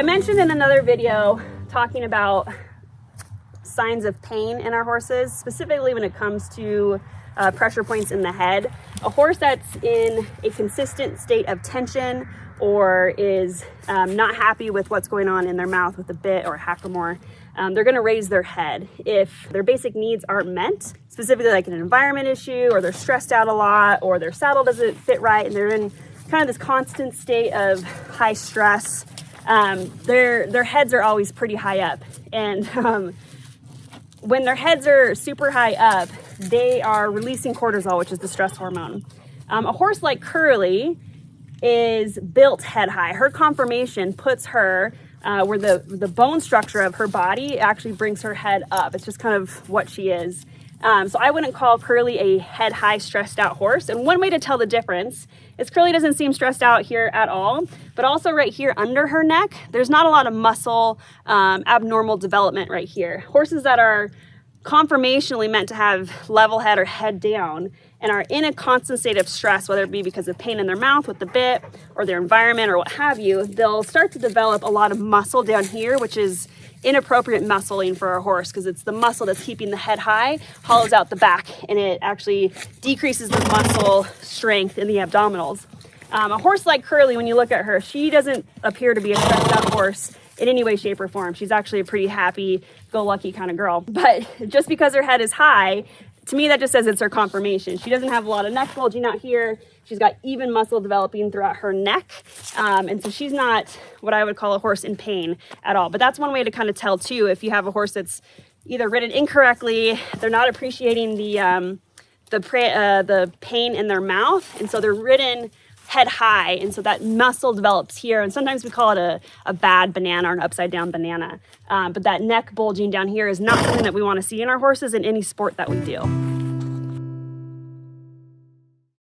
I mentioned in another video talking about signs of pain in our horses, specifically when it comes to pressure points in the head. A horse that's in a consistent state of tension or is not happy with what's going on in their mouth with a bit or a hackamore, they're going to raise their head. If their basic needs aren't met, specifically like an environment issue, or they're stressed out a lot, or their saddle doesn't fit right, and they're in kind of this constant state of high stress, their heads are always pretty high up. And when their heads are super high up, they are releasing cortisol, which is the stress hormone. A horse like Curly is built head high. Her conformation puts her where the bone structure of her body actually brings her head up. It's just kind of what she is. So I wouldn't call Curly a head high, stressed out horse. And one way to tell the difference is Curly doesn't seem stressed out here at all, but also right here under her neck, there's not a lot of muscle abnormal development right here. Horses that are conformationally meant to have level head or head down and are in a constant state of stress, whether it be because of pain in their mouth with the bit or their environment or what have you, they'll start to develop a lot of muscle down here, which is inappropriate muscling for a horse because it's the muscle that's keeping the head high, hollows out the back, and it actually decreases the muscle strength in the abdominals. A horse like Curly, when you look at her, she doesn't appear to be a stressed out horse in any way, shape, or form. She's actually a pretty happy-go-lucky kind of girl. But just because her head is high, to me, that just says it's her conformation. She doesn't have a lot of neck bulging out here. She's got even muscle developing throughout her neck. And so she's not what I would call a horse in pain at all. But that's one way to kind of tell, too, if you have a horse that's either ridden incorrectly, they're not appreciating the pain in their mouth, and so they're ridden head high, and so that muscle develops here, and sometimes we call it a bad banana or an upside down banana, but that neck bulging down here is not something that we want to see in our horses in any sport that we do.